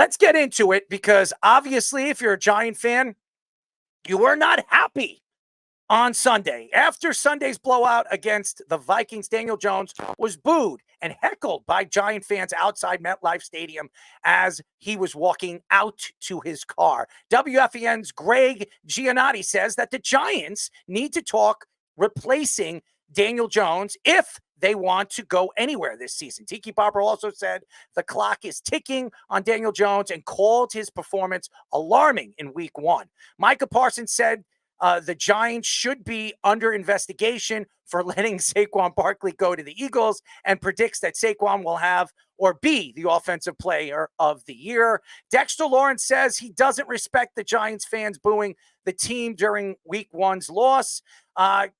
let's get into it because obviously, if you're a Giant fan, you were not happy on Sunday. After Sunday's blowout against the Vikings, Daniel Jones was booed and heckled by Giant fans outside MetLife Stadium as he was walking out to his car. WFEN's Greg Giannotti says that the Giants need to talk replacing Daniel Jones if they want to go anywhere this season. Tiki Barber also said the clock is ticking on Daniel Jones and called his performance alarming in week one. Micah Parsons said the Giants should be under investigation for letting Saquon Barkley go to the Eagles and predicts that Saquon will have or be the offensive player of the year. Dexter Lawrence says he doesn't respect the Giants fans booing the team during week one's loss. Kayvon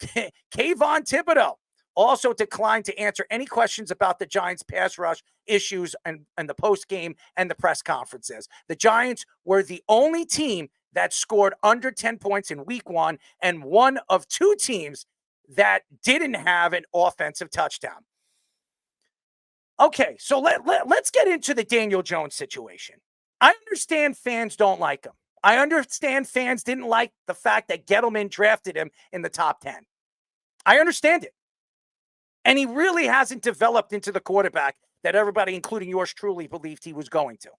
Thibodeau also declined to answer any questions about the Giants' pass rush issues and the post-game and the press conferences. The Giants were the only team that scored under 10 points in week one and one of two teams that didn't have an offensive touchdown. Okay, so let's get into the Daniel Jones situation. I understand fans don't like him. I understand fans didn't like the fact that Gettleman drafted him in the top 10. I understand it. And he really hasn't developed into the quarterback that everybody, including yours truly, believed he was going to.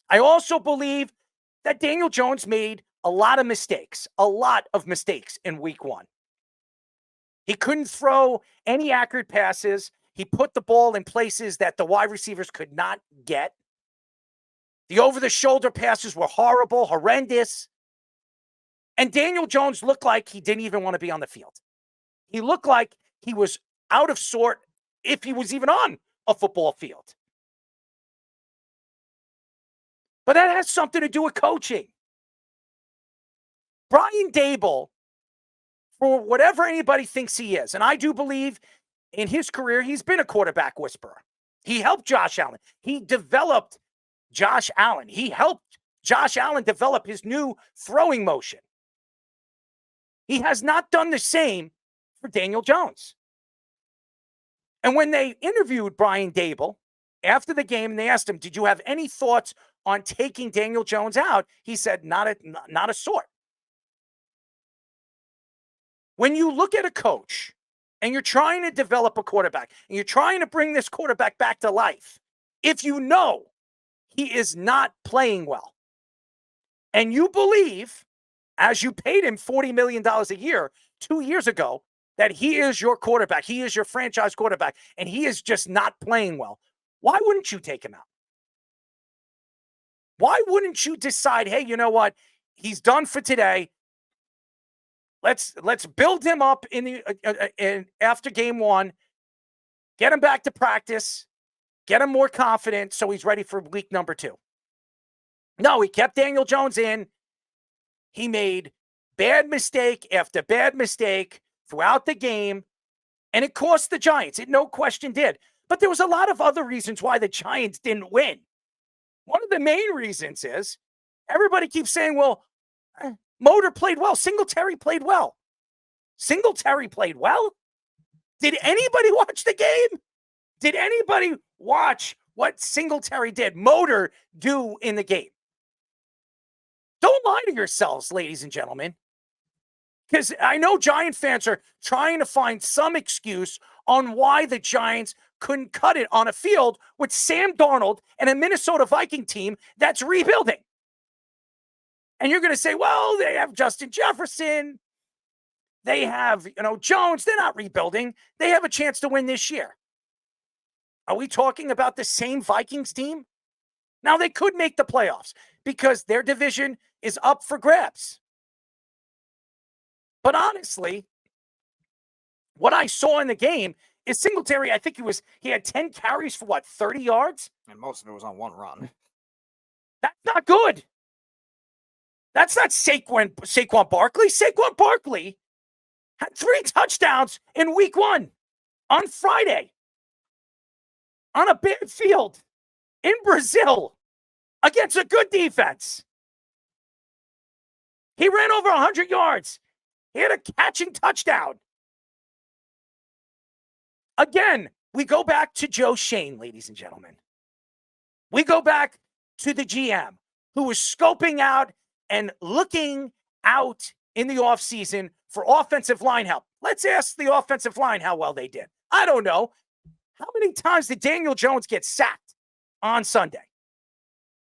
I also believe that Daniel Jones made a lot of mistakes in week one. He couldn't throw any accurate passes. He put the ball in places that the wide receivers could not get. The over-the-shoulder passes were horrible, horrendous. And Daniel Jones looked like he didn't even want to be on the field. He looked like he was out of sort if he was even on a football field. But that has something to do with coaching. Brian Daboll, for whatever anybody thinks he is, and I do believe in his career, he's been a quarterback whisperer. He helped Josh Allen. He developed Josh Allen. He helped Josh Allen develop his new throwing motion. He has not done the same for Daniel Jones. And when they interviewed Brian Daboll after the game, and they asked him, did you have any thoughts on taking Daniel Jones out? He said, not a sort. When you look at a coach and you're trying to develop a quarterback and you're trying to bring this quarterback back to life, if you know he is not playing well and you believe, as you paid him $40 million a year 2 years ago, that he is your quarterback, he is your franchise quarterback, and he is just not playing well, why wouldn't you take him out? Why wouldn't you decide, hey, you know what? He's done for today. Let's build him up in after game one, get him back to practice, get him more confident so he's ready for week number 2. No, he kept Daniel Jones in. He made bad mistake after bad mistake throughout the game, and it cost the Giants. It no question did. But there was a lot of other reasons why the Giants didn't win. One of the main reasons is everybody keeps saying, well, Motor played well. Singletary played well. Singletary played well? Did anybody watch the game? Did anybody watch what Singletary did, Motor, do in the game? Don't lie to yourselves, ladies and gentlemen. Because I know Giant fans are trying to find some excuse on why the Giants couldn't cut it on a field with Sam Darnold and a Minnesota Viking team that's rebuilding. And you're going to say, well, they have Justin Jefferson. They have, Jones. They're not rebuilding. They have a chance to win this year. Are we talking about the same Vikings team? Now, they could make the playoffs because their division is up for grabs. But honestly, what I saw in the game is Singletary, I think he had 10 carries for 30 yards? And most of it was on one run. That's not good. That's not Saquon Barkley. Saquon Barkley had 3 touchdowns in week 1 on Friday on a bad field in Brazil against a good defense. He ran over 100 yards. He had a catching touchdown. Again, we go back to Joe Shane, ladies and gentlemen. We go back to the GM who was scoping out and looking out in the offseason for offensive line help. Let's ask the offensive line how well they did. I don't know. How many times did Daniel Jones get sacked on Sunday?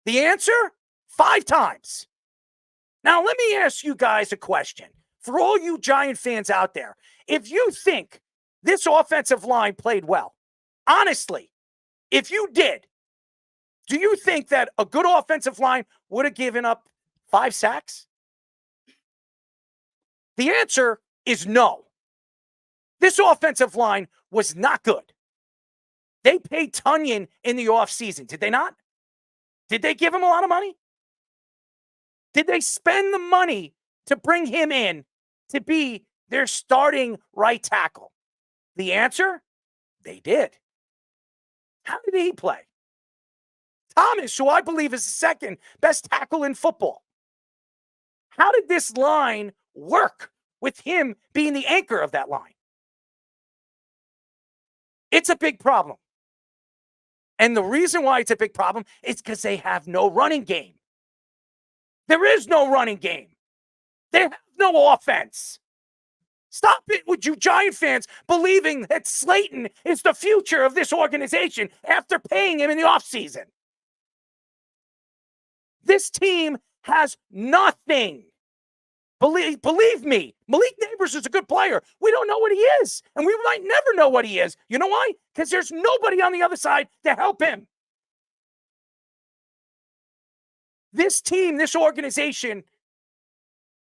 The answer? 5 times. Now, let me ask you guys a question. For all you Giant fans out there, if you think this offensive line played well, honestly, if you did, do you think that a good offensive line would have given up 5 sacks? The answer is no. This offensive line was not good. They paid Tunyon in the offseason, did they not? Did they give him a lot of money? Did they spend the money to bring him in to be their starting right tackle? The answer? They did. How did he play? Thomas, who I believe is the second best tackle in football. How did this line work with him being the anchor of that line? It's a big problem. And the reason why it's a big problem is because they have no running game. There is no running game. They have no offense. Stop it with you Giant fans believing that Slayton is the future of this organization after paying him in the offseason. This team has nothing. Believe me, Malik Neighbors is a good player. We don't know what he is, and we might never know what he is. You know why? Because there's nobody on the other side to help him. This team, this organization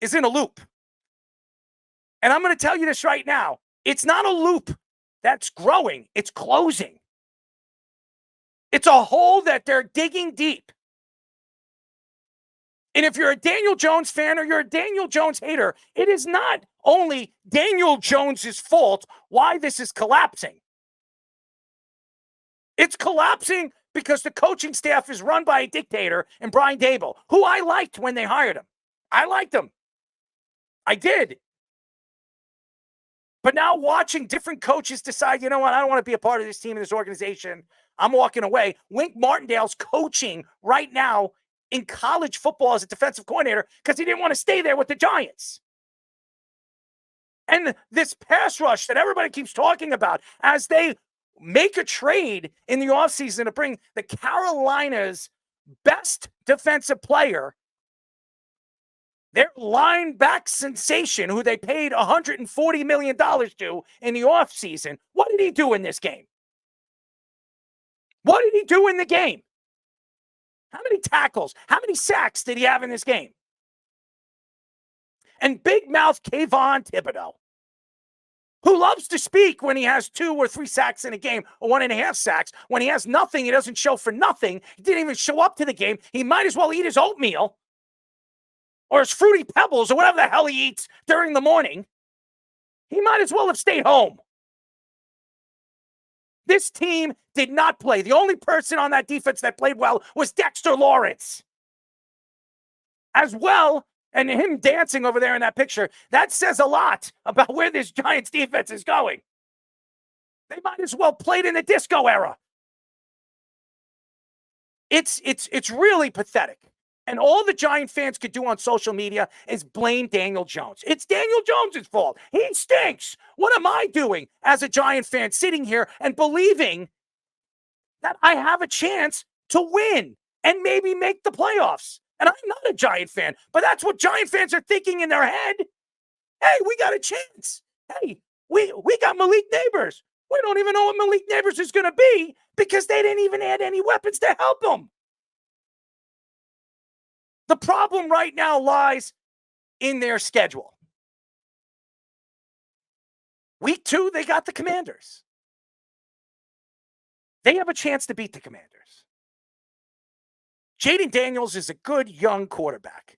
is in a loop. And I'm going to tell you this right now. It's not a loop that's growing. It's closing. It's a hole that they're digging deep. And if you're a Daniel Jones fan or you're a Daniel Jones hater, it is not only Daniel Jones's fault why this is collapsing. It's collapsing because the coaching staff is run by a dictator and Brian Daboll, who I liked when they hired him. I liked him. I did. But now watching different coaches decide, you know what, I don't want to be a part of this team and this organization. I'm walking away. Wink Martindale's coaching right now in college football as a defensive coordinator because he didn't want to stay there with the Giants. And this pass rush that everybody keeps talking about as they make a trade in the offseason to bring the Carolina's best defensive player, their linebacker sensation, who they paid $140 million to in the offseason. What did he do in this game? What did he do in the game? How many tackles? How many sacks did he have in this game? And big mouth Kayvon Thibodeau, who loves to speak when he has 2 or 3 sacks in a game, or 1.5 sacks. When he has nothing, he doesn't show for nothing. He didn't even show up to the game. He might as well eat his oatmeal or his Fruity Pebbles or whatever the hell he eats during the morning. He might as well have stayed home. This team did not play. The only person on that defense that played well was Dexter Lawrence. As well, and him dancing over there in that picture, that says a lot about where this Giants defense is going. They might as well played in the disco era. It's really pathetic. And all the Giant fans could do on social media is blame Daniel Jones. It's Daniel Jones' fault. He stinks. What am I doing as a Giant fan sitting here and believing that I have a chance to win and maybe make the playoffs? And I'm not a Giant fan, but that's what Giant fans are thinking in their head. Hey, we got a chance. Hey, we got Malik Neighbors. We don't even know what Malik Neighbors is going to be because they didn't even add any weapons to help him. The problem right now lies in their schedule. Week 2, they got the Commanders. They have a chance to beat the Commanders. Jaden Daniels is a good young quarterback,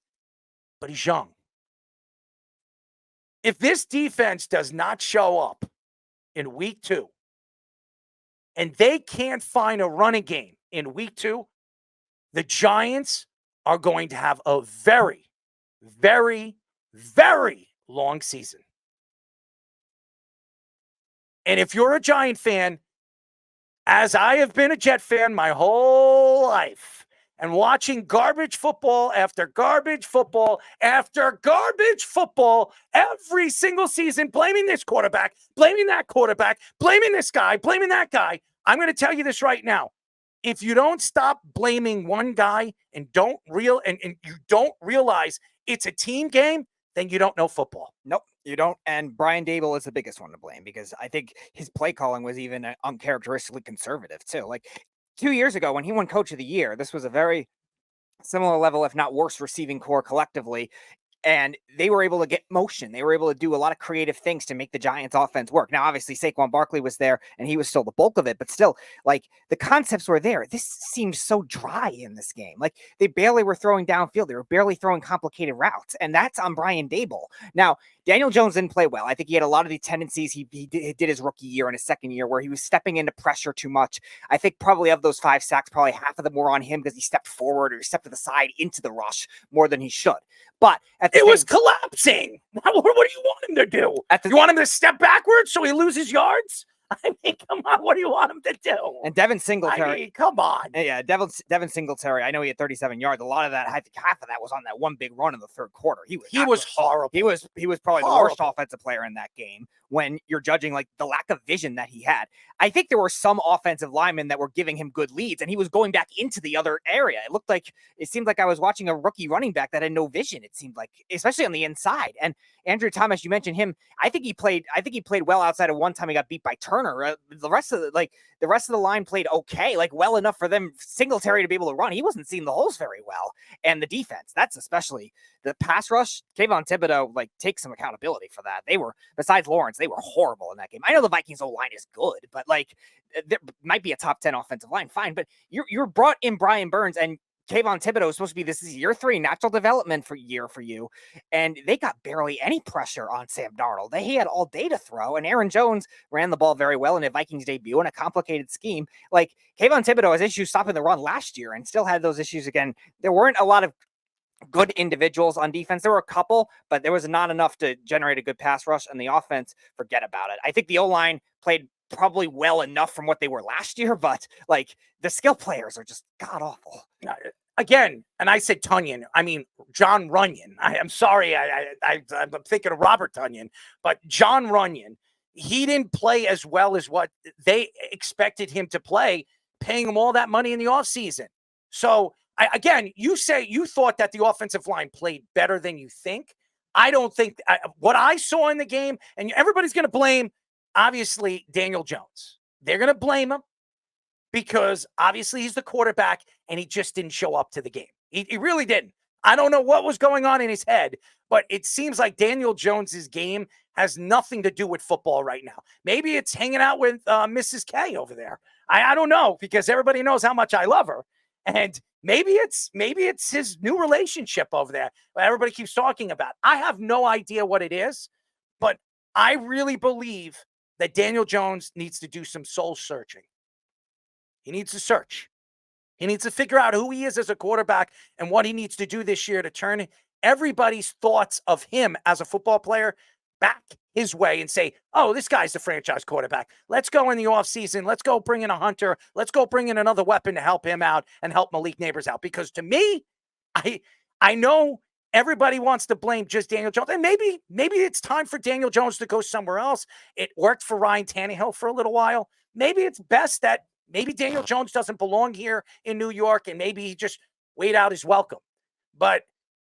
but he's young. If this defense does not show up in week 2, and they can't find a running game in week 2, the Giants are going to have a very, very, very long season. And if you're a Giant fan, as I have been a Jet fan my whole life, and watching garbage football after garbage football after garbage football every single season, blaming this quarterback, blaming that quarterback, blaming this guy, blaming that guy. I'm going to tell you this right now. If you don't stop blaming one guy and you don't realize it's a team game, then you don't know football. Nope, you don't. And Brian Dable is the biggest one to blame because I think his play calling was even uncharacteristically conservative too. Like 2 years ago when he won Coach of the Year, this was a very similar level, if not worse, receiving core collectively. And they were able to get motion. They were able to do a lot of creative things to make the Giants offense work. Now, obviously, Saquon Barkley was there and he was still the bulk of it, but still, like the concepts were there. This seemed so dry in this game. Like they barely were throwing downfield. They were barely throwing complicated routes. And that's on Brian Dable. Now, Daniel Jones didn't play well. I think he had a lot of the tendencies he did his rookie year and his second year where he was stepping into pressure too much. I think probably of those 5 sacks, probably half of them were on him because he stepped forward or he stepped to the side into the rush more than he should. But it was collapsing. What do you want him to do? You want him to step backwards so he loses yards? I mean, come on. What do you want him to do? And Devin Singletary. I mean, come on. Yeah, Devin Singletary. I know he had 37 yards. A lot of that, I think half of that was on that one big run in the third quarter. He was horrible. He was probably the worst offensive player in that game when you're judging like the lack of vision that he had. I think there were some offensive linemen that were giving him good leads and he was going back into the other area. It seemed like I was watching a rookie running back that had no vision. It seemed like, especially on the inside. And Andrew Thomas, you mentioned him. I think he played well outside of one time he got beat by Turner. The rest of the line played okay, like well enough for them Singletary to be able to run. He wasn't seeing the holes very well. And the defense, that's especially the pass rush. Kayvon Thibodeau, like, take some accountability for that. They were, besides Lawrence, they were horrible in that game. I know the Vikings O-line is good, but like there might be a top 10 offensive line, fine. But you're brought in Brian Burns and Kayvon Thibodeau is supposed to be, this is year 3, natural development for you. And they got barely any pressure on Sam Darnold. He had all day to throw, and Aaron Jones ran the ball very well in a Vikings debut in a complicated scheme. Like, Kayvon Thibodeau has issues stopping the run last year and still had those issues again. There weren't a lot of good individuals on defense. There were a couple, but there was not enough to generate a good pass rush, and the offense, forget about it. I think the O-line played probably well enough from what they were last year, but like the skill players are just god awful. Again, and I said Tunyon. I mean, John Runyon. I'm sorry. I'm thinking of Robert Tunyon, but John Runyon, he didn't play as well as what they expected him to play, paying him all that money in the offseason. So, again, you say you thought that the offensive line played better than you think. I don't think what I saw in the game, and everybody's going to blame, obviously, Daniel Jones. They're going to blame him because obviously he's the quarterback and he just didn't show up to the game. He really didn't. I don't know what was going on in his head, but it seems like Daniel Jones's game has nothing to do with football right now. Maybe it's hanging out with Mrs. K over there. I don't know, because everybody knows how much I love her. And maybe it's his new relationship over there that everybody keeps talking about. I have no idea what it is, but I really believe that Daniel Jones needs to do some soul searching. He needs to search. He needs to figure out who he is as a quarterback and what he needs to do this year to turn everybody's thoughts of him as a football player back his way and say, oh, this guy's the franchise quarterback. Let's go in the offseason. Let's go bring in a hunter. Let's go bring in another weapon to help him out and help Malik Neighbors out. Because to me, I know everybody wants to blame just Daniel Jones. And maybe it's time for Daniel Jones to go somewhere else. It worked for Ryan Tannehill for a little while. Maybe it's best that maybe Daniel Jones doesn't belong here in New York and maybe he just wait out his welcome. But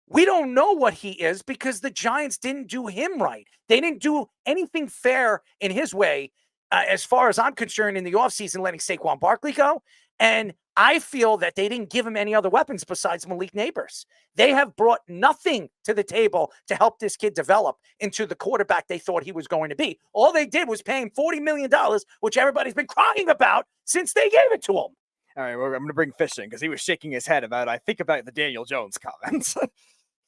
we don't know what he is because the Giants didn't do him right. They didn't do anything fair in his way, as far as I'm concerned, in the offseason, letting Saquon Barkley go. And I feel that they didn't give him any other weapons besides Malik Neighbors. They have brought nothing to the table to help this kid develop into the quarterback they thought he was going to be. All they did was pay him $40 million, which everybody's been crying about since they gave it to him. All right, well, I'm going to bring Fish in because he was shaking his head about the Daniel Jones comments.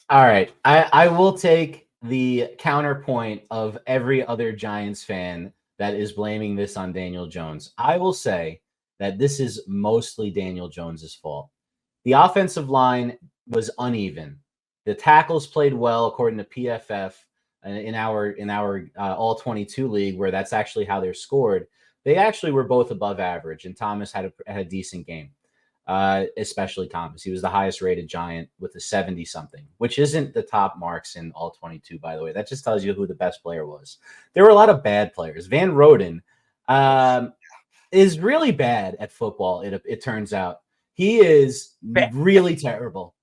All right, I will take the counterpoint of every other Giants fan that is blaming this on Daniel Jones. I will say that this is mostly Daniel Jones's fault. The offensive line was uneven. The tackles played well according to PFF in our all 22 league, where that's actually how they're scored. They actually were both above average, and Thomas had a decent game. especially Thomas. He was the highest rated Giant with a 70-something, which isn't the top marks in all 22, by the way. That just tells you who the best player was. There were a lot of bad players. Van Roden is really bad at football, it turns out. He is really terrible.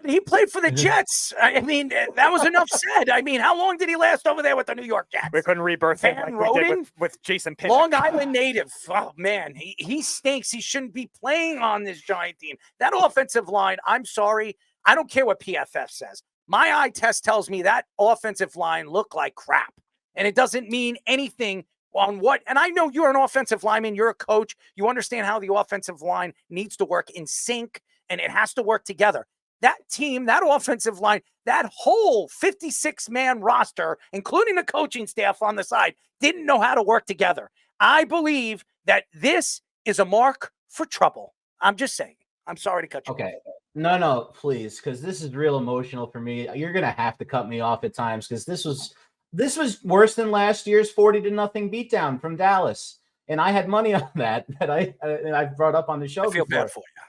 He played for the Jets. I mean, that was enough said. I mean, how long did he last over there with the New York Jets? We couldn't rebirth him like we did with Jason Pinnock. Long Island native. Oh, man, he stinks. He shouldn't be playing on this Giant team. That offensive line, I'm sorry. I don't care what PFF says. My eye test tells me that offensive line looked like crap. And it doesn't mean anything on what. And I know you're an offensive lineman. You're a coach. You understand how the offensive line needs to work in sync, and it has to work together. That team, that offensive line, that whole 56-man roster, including the coaching staff on the side, didn't know how to work together. I believe that this is a mark for trouble. I'm just saying. I'm sorry to cut you off. No, please, because this is real emotional for me. You're going to have to cut me off at times because this was worse than last year's 40-0 beatdown from Dallas. And I had money on that I brought up on the show. I feel bad for you.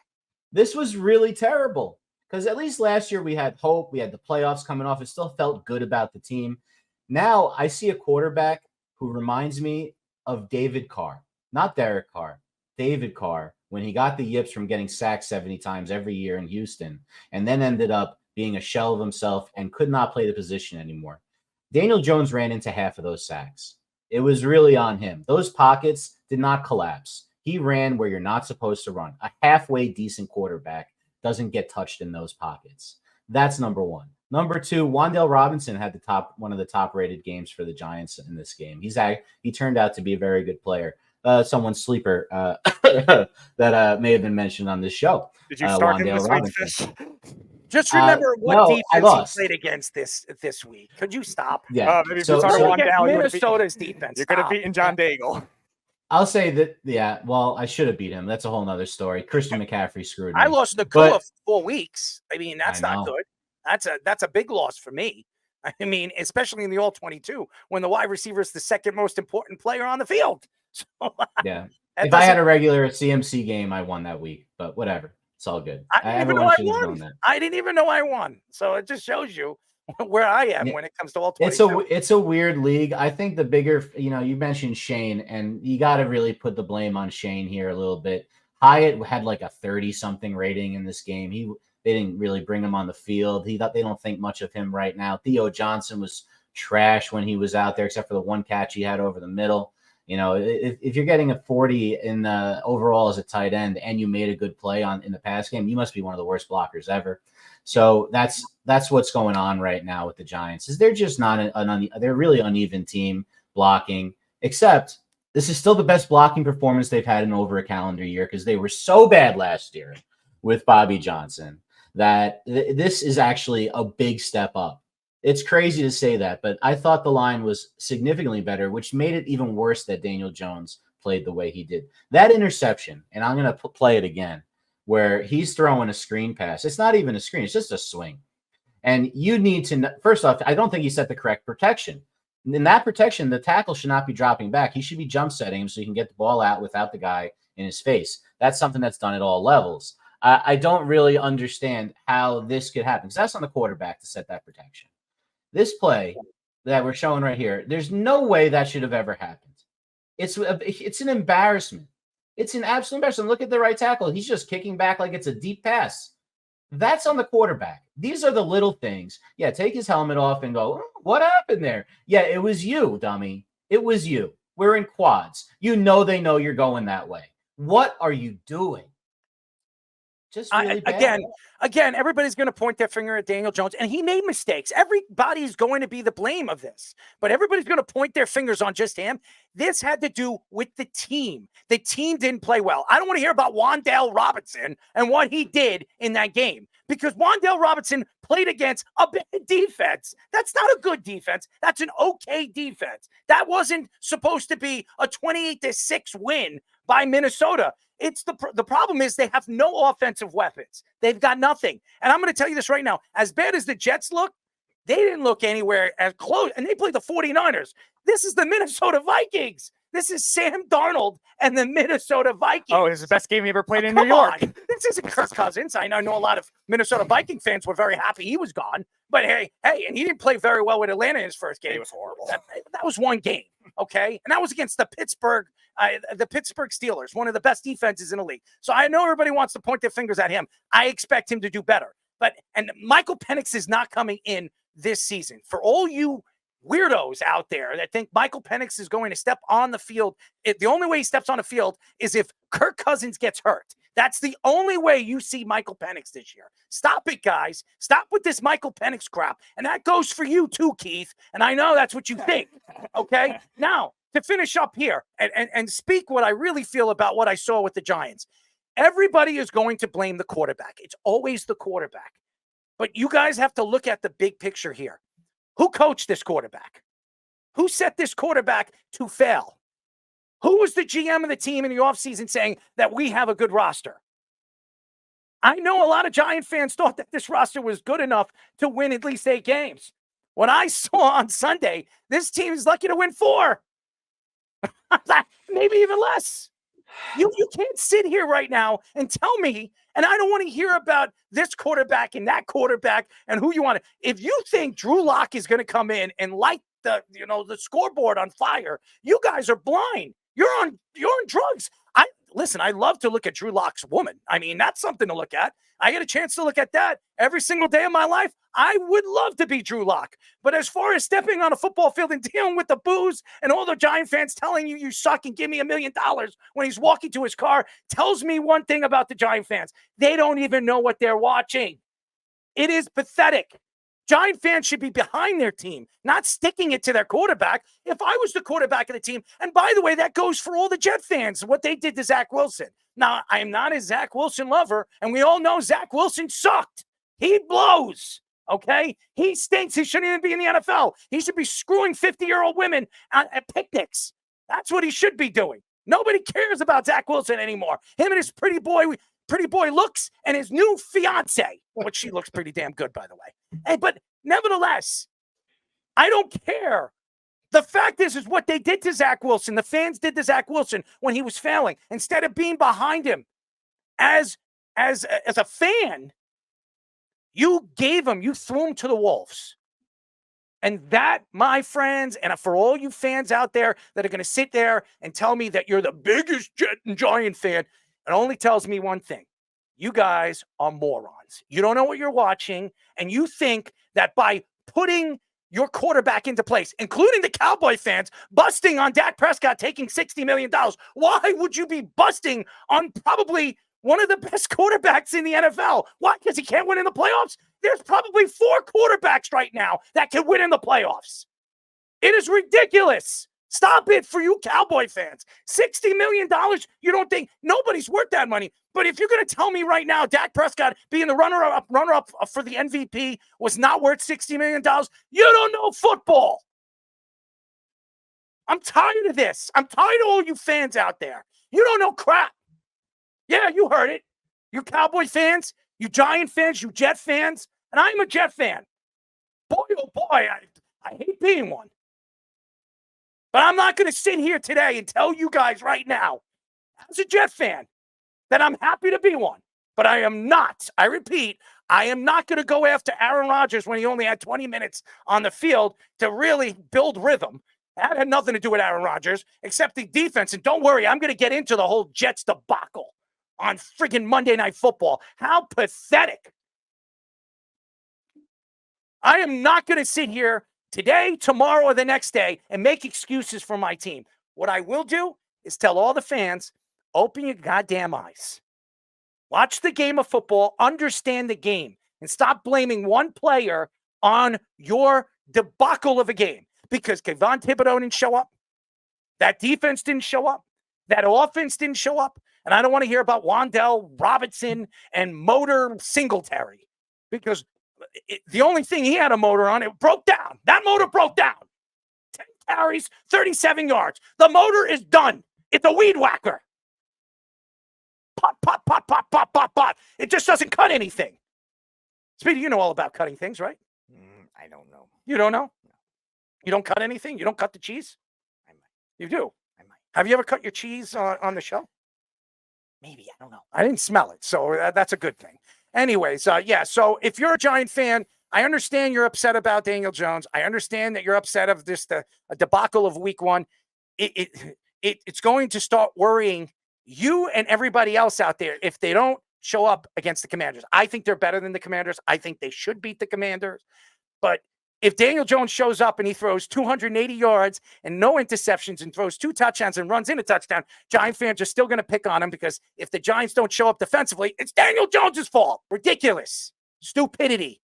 This was really terrible. Because at least last year we had hope. We had the playoffs coming off. It still felt good about the team. Now I see a quarterback who reminds me of David Carr. Not Derek Carr. David Carr, when he got the yips from getting sacked 70 times every year in Houston, and then ended up being a shell of himself and could not play the position anymore. Daniel Jones ran into half of those sacks. It was really on him. Those pockets did not collapse. He ran where you're not supposed to run. A halfway decent quarterback doesn't get touched in those pockets. That's number one. Number two, Wan'Dale Robinson had one of the top rated games for the Giants in this game. He turned out to be a very good player. Someone's sleeper that may have been mentioned on this show. Did you start him this week, Fish? Just remember what defense he played against this week. Could you stop? Yeah. Maybe if you started Wan'Dale, Minnesota's defense. You could have beaten John Daigle. I'll say that, yeah, well, I should have beat him. That's a whole nother story. Christian McCaffrey screwed me. I lost Nakua for 4 weeks. I mean, that's not good. That's a big loss for me. I mean, especially in the All-22, when the wide receiver is the second most important player on the field. So, yeah. If I had a regular CMC game, I won that week. But whatever. It's all good. I didn't even know I won. I didn't even know I won. So it just shows you where I am when it comes to All-22. It's a weird league. I think the bigger, you mentioned Shane, and you got to really put the blame on Shane here a little bit. Hyatt had like a 30-something rating in this game. They didn't really bring him on the field. They don't think much of him right now. Theo Johnson was trash when he was out there, except for the one catch he had over the middle. If you're getting a 40 in the overall as a tight end and you made a good play in the pass game, you must be one of the worst blockers ever. So that's what's going on right now with the Giants. Is they're just not they're a really uneven team blocking. Except this is still the best blocking performance they've had in over a calendar year because they were so bad last year with Bobby Johnson that this is actually a big step up. It's crazy to say that, but I thought the line was significantly better, which made it even worse that Daniel Jones played the way he did. That interception, and I'm going to play it again, where he's throwing a screen pass. It's not even a screen. It's just a swing. And you need to – first off, I don't think he set the correct protection. In that protection, the tackle should not be dropping back. He should be jump setting him so he can get the ball out without the guy in his face. That's something that's done at all levels. I don't really understand how this could happen because that's on the quarterback to set that protection. This play that we're showing right here, there's no way that should have ever happened. It's an embarrassment. It's an absolute embarrassment. Look at the right tackle. He's just kicking back like it's a deep pass. That's on the quarterback. These are the little things. Yeah, take his helmet off and go, what happened there? Yeah, it was you, dummy. It was you. We're in quads. They know you're going that way. What are you doing? Just really bad. Again, everybody's going to point their finger at Daniel Jones, and he made mistakes. Everybody's going to be the blame of this, but everybody's going to point their fingers on just him. This had to do with the team. The team didn't play well. I don't want to hear about Wan'Dale Robinson and what he did in that game because Wan'Dale Robinson played against a bad defense. That's not a good defense. That's an okay defense. That wasn't supposed to be a 28-6 win by Minnesota. It's the problem is they have no offensive weapons. They've got nothing. And I'm going to tell you this right now. As bad as the Jets look, they didn't look anywhere as close. And they played the 49ers. This is the Minnesota Vikings. This is Sam Darnold and the Minnesota Vikings. Oh, this is the best game he ever played in New York. This isn't Kirk Cousins. I know a lot of Minnesota Viking fans were very happy he was gone. But hey, and he didn't play very well with Atlanta in his first game. It was horrible. That was one game, okay? And that was against the Pittsburgh Steelers, one of the best defenses in the league. So I know everybody wants to point their fingers at him. I expect him to do better. And Michael Penix is not coming in this season. For all you weirdos out there that think Michael Penix is going to step on the field, the only way he steps on the field is if Kirk Cousins gets hurt. That's the only way you see Michael Penix this year. Stop it, guys. Stop with this Michael Penix crap. And that goes for you too, Keith. And I know that's what you think. Okay? Now, to finish up here and speak what I really feel about what I saw with the Giants. Everybody is going to blame the quarterback. It's always the quarterback. But you guys have to look at the big picture here. Who coached this quarterback? Who set this quarterback to fail? Who was the GM of the team in the offseason saying that we have a good roster? I know a lot of Giant fans thought that this roster was good enough to win at least 8 games. What I saw on Sunday, this team is lucky to win 4. Maybe even less. You can't sit here right now and tell me, and I don't want to hear about this quarterback and that quarterback and who you want to. If you think Drew Lock is going to come in and light the scoreboard on fire, you guys are blind. You're on drugs. Listen, I love to look at Drew Lock's woman. I mean, that's something to look at. I get a chance to look at that every single day of my life. I would love to be Drew Lock. But as far as stepping on a football field and dealing with the boos and all the Giant fans telling you suck and give me $1 million when he's walking to his car, tells me one thing about the Giant fans. They don't even know what they're watching. It is pathetic. Giant fans should be behind their team, not sticking it to their quarterback. If I was the quarterback of the team, and by the way, that goes for all the Jet fans, what they did to Zach Wilson. Now, I am not a Zach Wilson lover, and we all know Zach Wilson sucked. He blows, okay? He stinks. He shouldn't even be in the NFL. He should be screwing 50-year-old women at picnics. That's what he should be doing. Nobody cares about Zach Wilson anymore. Him and his pretty boy looks and his new fiance, which she looks pretty damn good, by the way. But nevertheless, I don't care. The fact is what they did to Zach Wilson. The fans did to Zach Wilson when he was failing. Instead of being behind him as a fan, you threw him to the wolves. And that, my friends, and for all you fans out there that are going to sit there and tell me that you're the biggest Jet and Giant fan, it only tells me one thing. You guys are morons. You don't know what you're watching, and you think that by putting your quarterback into place, including the Cowboy fans, busting on Dak Prescott taking $60 million, why would you be busting on probably one of the best quarterbacks in the NFL? Why? Because he can't win in the playoffs? There's probably 4 quarterbacks right now that can win in the playoffs. It is ridiculous. Stop it for you Cowboy fans. $60 million, you don't think nobody's worth that money. But if you're going to tell me right now Dak Prescott being the runner-up for the MVP was not worth $60 million, you don't know football. I'm tired of this. I'm tired of all you fans out there. You don't know crap. Yeah, you heard it. You Cowboy fans, you Giant fans, you Jet fans, and I'm a Jet fan. Boy, oh boy, I hate being one. But I'm not going to sit here today and tell you guys right now, as a Jet fan, that I'm happy to be one. But I am not. I repeat, I am not going to go after Aaron Rodgers when he only had 20 minutes on the field to really build rhythm. That had nothing to do with Aaron Rodgers, except the defense. And don't worry, I'm going to get into the whole Jets debacle on friggin' Monday Night Football. How pathetic. I am not going to sit here today, tomorrow, or the next day and make excuses for my team. What I will do is tell all the fans, open your goddamn eyes. Watch the game of football, understand the game, and stop blaming one player on your debacle of a game. Because Kayvon Thibodeau didn't show up. That defense didn't show up. That offense didn't show up. And I don't want to hear about Wan'Dale Robinson and Motor Singletary. Because the only thing he had a motor on, it broke down. That motor broke down. 10 carries, 37 yards. The motor is done. It's a weed whacker. Pot, pot, pot, pot, pot, pot, pot. It just doesn't cut anything. Speedy, you know all about cutting things, right? I don't know. You don't know? No. You don't cut anything? You don't cut the cheese? I might. You do? I might. Have you ever cut your cheese on the show? Maybe, I don't know. I didn't smell it, so that's a good thing. Anyways, yeah, so if you're a Giant fan, I understand you're upset about Daniel Jones. I understand that you're upset of this a debacle of week one. It's going to start worrying you and everybody else out there if they don't show up against the Commanders. I think they're better than the Commanders. I think they should beat the Commanders. But if Daniel Jones shows up and he throws 280 yards and no interceptions and throws 2 touchdowns and runs in a touchdown, Giant fans are still going to pick on him because if the Giants don't show up defensively, it's Daniel Jones's fault. Ridiculous. Stupidity.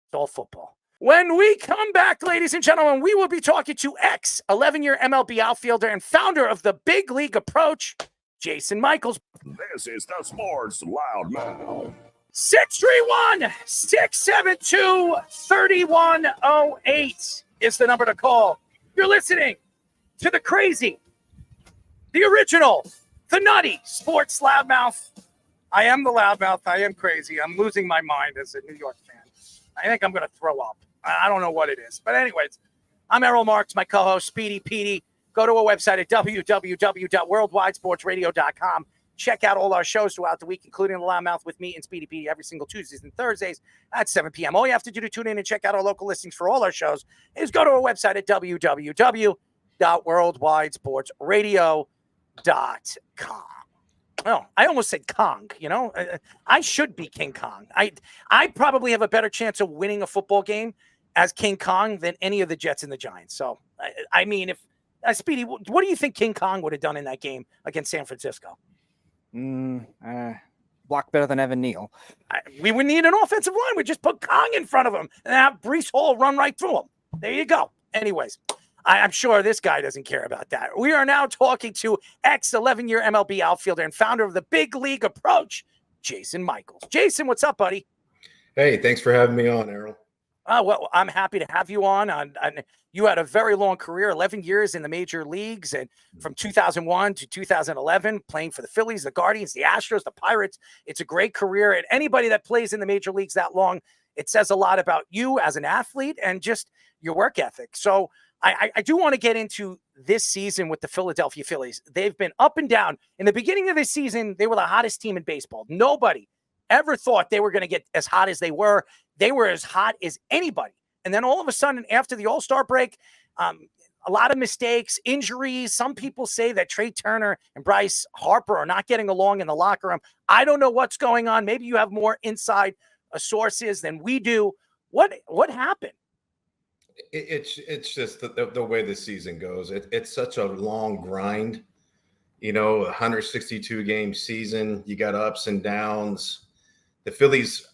It's all football. When we come back, ladies and gentlemen, we will be talking to ex-11-year MLB outfielder and founder of the Big League Approach, Jason Michaels. This is the Sports Loudmouth. 631-672-3108 is the number to call. You're listening to the crazy, the original, the nutty Sports Loudmouth. I am the loudmouth. I am crazy. I'm losing my mind as a New York fan. I think I'm going to throw up. I don't know what it is. But anyways, I'm Errol Marks, my co-host, Speedy Petey. Go to our website at www.worldwidesportsradio.com. Check out all our shows throughout the week, including the Loudmouth with me and Speedy Petey every single Tuesdays and Thursdays at 7 p.m. All you have to do to tune in and check out our local listings for all our shows is go to our website at www.worldwidesportsradio.com. Oh, I almost said Kong, I should be King Kong. I probably have a better chance of winning a football game as King Kong than any of the Jets and the Giants. So, I mean, if Speedy, what do you think King Kong would have done in that game against San Francisco? Block better than Evan Neal. We would need an offensive line. We just put Kong in front of him and have Breece Hall run right through him. There you go. Anyways, I'm sure this guy doesn't care about that. We are now talking to ex-11-year MLB outfielder and founder of the Big League Approach, Jason Michaels. Jason, what's up, buddy? Hey, thanks for having me on, Errol. Well, I'm happy to have you on. You had a very long career, 11 years in the major leagues, and from 2001 to 2011, playing for the Phillies, the Guardians, the Astros, the Pirates. It's a great career, and anybody that plays in the major leagues that long, it says a lot about you as an athlete and just your work ethic. So I do want to get into this season with the Philadelphia Phillies. They've been up and down. In the beginning of this season, they were the hottest team in baseball. Nobody ever thought they were going to get as hot as they were. They were as hot as anybody. And then all of a sudden, after the All-Star break, a lot of mistakes, injuries. Some people say that Trey Turner and Bryce Harper are not getting along in the locker room. I don't know what's going on. Maybe you have more inside sources than we do. What happened? It's just the way the season goes. It's such a long grind, 162 game season. You got ups and downs. The Phillies,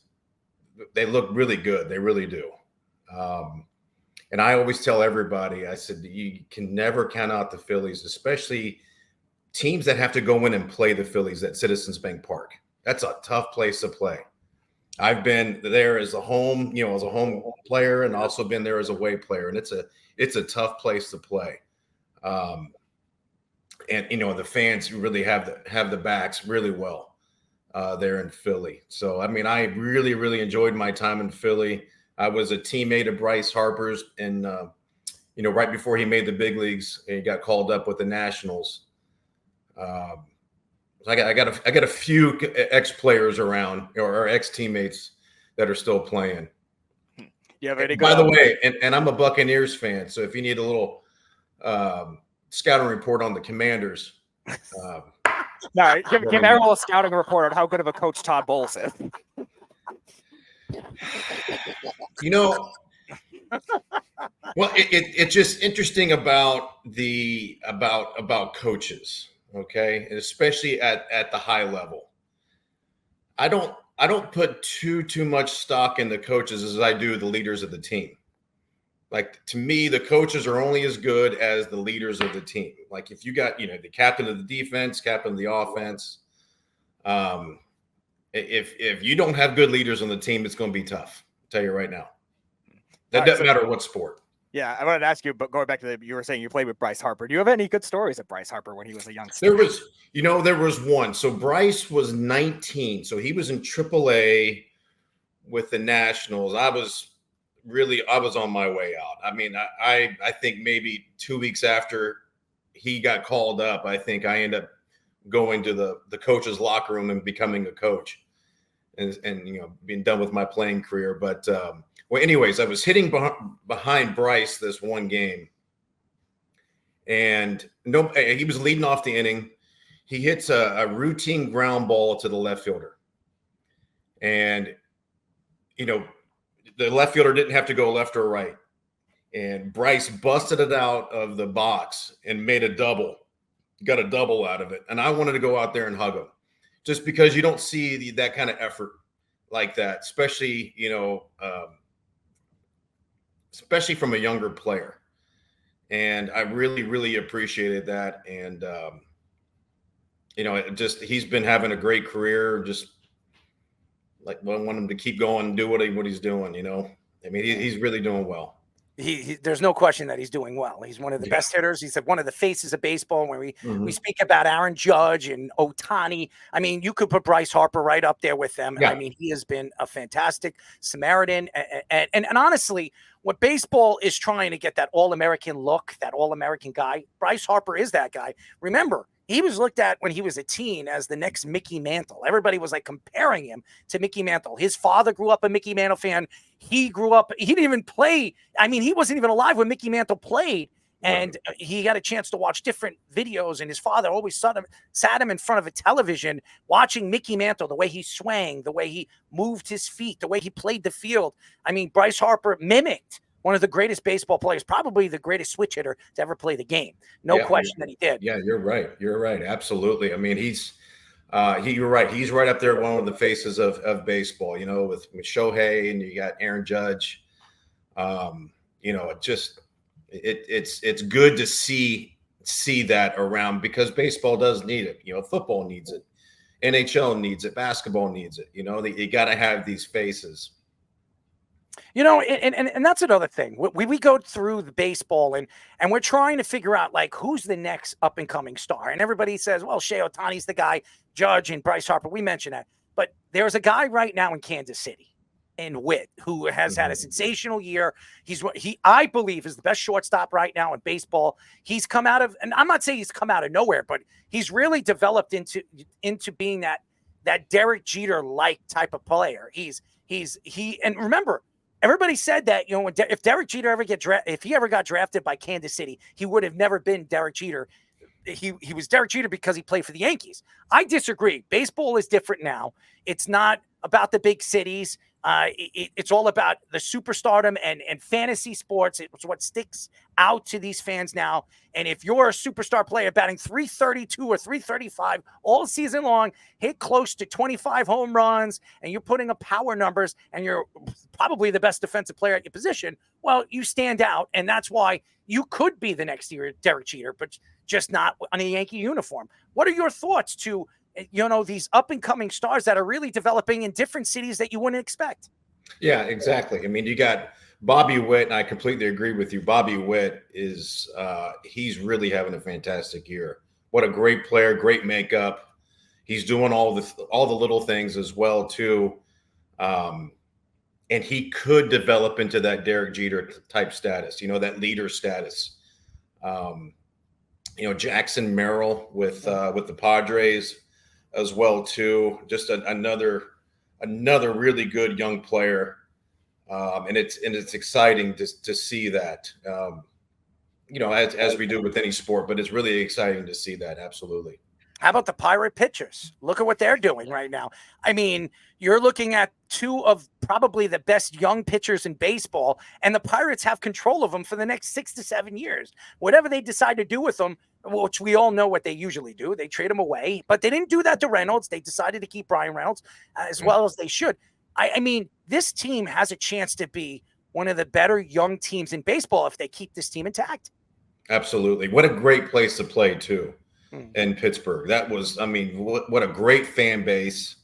they look really good. They really do. And I always tell everybody, I said, you can never count out the Phillies, especially teams that have to go in and play the Phillies at Citizens Bank Park. That's a tough place to play. I've been there as a home, as a home player, and also been there as a away player. And it's a tough place to play. And the fans really have the backs really well there in Philly. So, I mean, I really, really enjoyed my time in Philly. I was a teammate of Bryce Harper's, and right before he made the big leagues, he got called up with the Nationals. I got a few ex-players around, or ex-teammates that are still playing. Yeah, ready to go. By the way, and I'm a Buccaneers fan, so if you need a little scouting report on the Commanders. No, give Errol a scouting report on how good of a coach Todd Bowles is. Well, it's just interesting about coaches, okay, and especially at the high level. I don't put too much stock in the coaches as I do the leaders of the team. Like, to me, the coaches are only as good as the leaders of the team. Like, if you got the captain of the defense, captain of the offense, if you don't have good leaders on the team, it's going to be tough. I'll tell you right now. That doesn't matter what sport. Yeah, I wanted to ask you, but going back to you were saying you played with Bryce Harper. Do you have any good stories of Bryce Harper when he was a youngster? There was one. So Bryce was 19. So he was in AAA with the Nationals. I was on my way out. I mean, I think maybe 2 weeks after he got called up, I think I ended up going to the coach's locker room and becoming a coach, and being done with my playing career. But well, anyways, I was hitting behind Bryce this one game, and he was leading off the inning. He hits a routine ground ball to the left fielder, and the left fielder didn't have to go left or right. And Bryce busted it out of the box and made a double, got a double out of it. And I wanted to go out there and hug him, just because you don't see that kind of effort like that, especially from a younger player. And I really, really appreciated that. And, he's been having a great career. Just like, I want him to keep going and do what he's doing, I mean, he's really doing well. There's no question that he's doing well. He's one of the best hitters. He's one of the faces of baseball. When we speak about Aaron Judge and Ohtani, I mean, you could put Bryce Harper right up there with them. Yeah. I mean, he has been a fantastic Samaritan. And honestly, what baseball is trying to get, that All-American look, that All-American guy, Bryce Harper is that guy. Remember, he was looked at when he was a teen as the next Mickey Mantle. Everybody was like comparing him to Mickey Mantle. His father grew up a Mickey Mantle fan. He grew up, he didn't even play. I mean, he wasn't even alive when Mickey Mantle played. And he got a chance to watch different videos, and his father always sat him in front of a television watching Mickey Mantle, the way he swang, the way he moved his feet, the way he played the field. I mean, Bryce Harper mimicked one of the greatest baseball players, probably the greatest switch hitter to ever play the game. No question that he did. Yeah, you're right. You're right. Absolutely. I mean, you're right. He's right up there, one of the faces of baseball, with Shohei, and you got Aaron Judge. It's good to see that around, because baseball does need it. Football needs it. NHL needs it. Basketball needs it. You got to have these faces. And that's another thing. We go through the baseball and we're trying to figure out, like, who's the next up and coming star. And everybody says, well, Shohei Ohtani's the guy, Judge and Bryce Harper. We mentioned that. But there's a guy right now in Kansas City, in Witt, who has had a sensational year. I believe, is the best shortstop right now in baseball. He's come out of, and I'm not saying he's come out of nowhere, but he's really developed into being that Derek Jeter-like type of player. And remember, everybody said that, if Derek Jeter if he ever got drafted by Kansas City, he would have never been Derek Jeter. He was Derek Jeter because he played for the Yankees. I disagree. Baseball is different now. It's not about the big cities. It's all about the superstardom and fantasy sports. It's what sticks out to these fans now. And if you're a superstar player batting .332 or .335 all season long, hit close to 25 home runs, and you're putting up power numbers, and you're probably the best defensive player at your position, well, you stand out. And that's why you could be the next year Derek Jeter, but just not on a Yankee uniform. What are your thoughts to these up and coming stars that are really developing in different cities that you wouldn't expect? Yeah, exactly. I mean, you got Bobby Witt, and I completely agree with you. Bobby Witt is he's really having a fantastic year. What a great player, great makeup. He's doing all the little things as well too. And he could develop into that Derek Jeter type status, that leader status. Jackson Merrill with the Padres as well too. Just another really good young player, and it's exciting to see that. As we do with any sport, but it's really exciting to see that. Absolutely. How about the Pirate pitchers? Look at what they're doing right now. I mean, you're looking at two of probably the best young pitchers in baseball, and the Pirates have control of them for the next 6 to 7 years. Whatever they decide to do with them, which we all know what they usually do, they trade them away. But they didn't do that to Reynolds. They decided to keep Brian Reynolds as well as they should. I mean, this team has a chance to be one of the better young teams in baseball if they keep this team intact. Absolutely. What a great place to play, too. In Pittsburgh. That was, I mean, what a great fan base.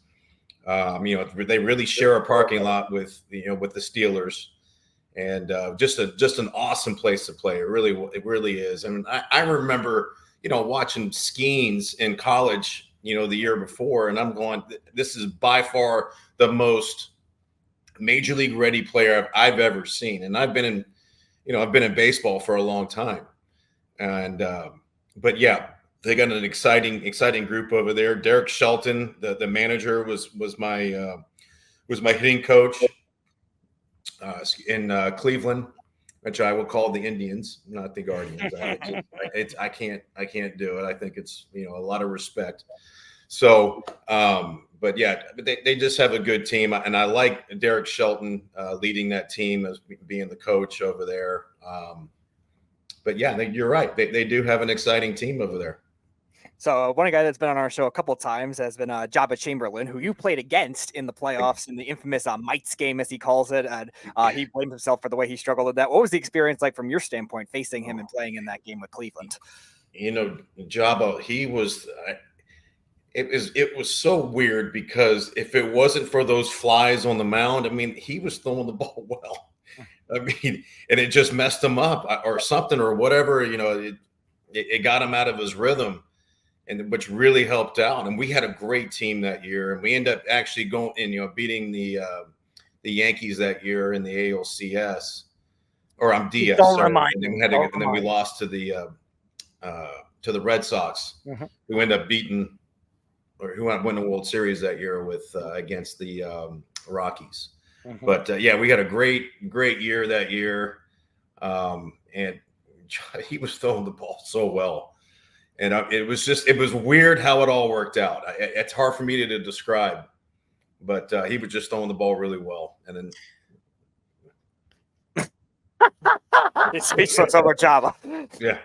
They really share a parking lot with the Steelers, and just an awesome place to play. It really is. And I remember, watching Skeens in college, the year before, and I'm going, this is by far the most major league ready player I've ever seen. And I've been in baseball for a long time. And, but yeah, they got an exciting group over there. Derek Shelton, the manager, was my hitting coach in Cleveland, which I will call the Indians, not the Guardians. I can't do it. I think it's a lot of respect. So, but yeah, they just have a good team, and I like Derek Shelton leading that team as being the coach over there. But yeah, you're right. They do have an exciting team over there. So one guy that's been on our show a couple of times has been Jabba Chamberlain, who you played against in the playoffs in the infamous Mites game, as he calls it. And he blamed himself for the way he struggled with that. What was the experience like from your standpoint, facing him and playing in that game with Cleveland? Jabba, he was. It was so weird because if it wasn't for those flies on the mound, I mean, he was throwing the ball well. I mean, and it just messed him up or something or whatever. It got him out of his rhythm. And which really helped out. And we had a great team that year. And we ended up actually going and beating the Yankees that year in the ALCS. Or I'm DS. Don't sorry. remind and then, me. and then we lost to the Red Sox, who ended up beating or who won the World Series that year with against the Rockies. But yeah, we had a great year that year. And he was throwing the ball so well. And it was weird how it all worked out. It's hard for me to describe, but he was just throwing the ball really well. And then it's speechless over Jabba. Yeah,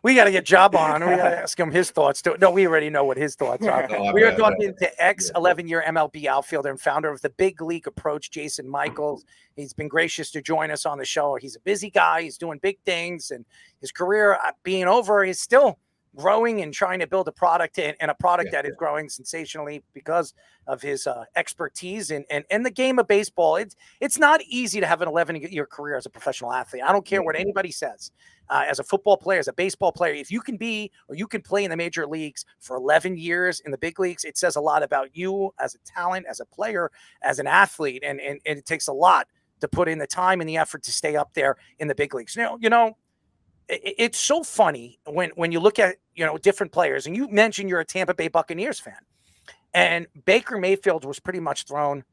we got to get Jabba on. We got to ask him his thoughts too. No, we already know what his thoughts are. We are talking to ex-11-year MLB outfielder and founder of the Big League Approach, Jason Michaels. He's been gracious to join us on the show. He's a busy guy. He's doing big things, and his career being over is still growing and trying to build a product and a product that is growing sensationally because of his expertise and the game of baseball. It's not easy to have an 11-year career as a professional athlete. I don't care what anybody says. As a football player, as a baseball player, if you can be or you can play in the major leagues for 11 years in the big leagues, it says a lot about you as a talent, as a player, as an athlete. And it takes a lot to put in the time and the effort to stay up there in the big leagues. It's so funny when you look at, different players, and you mentioned you're a Tampa Bay Buccaneers fan, and Baker Mayfield was pretty much thrown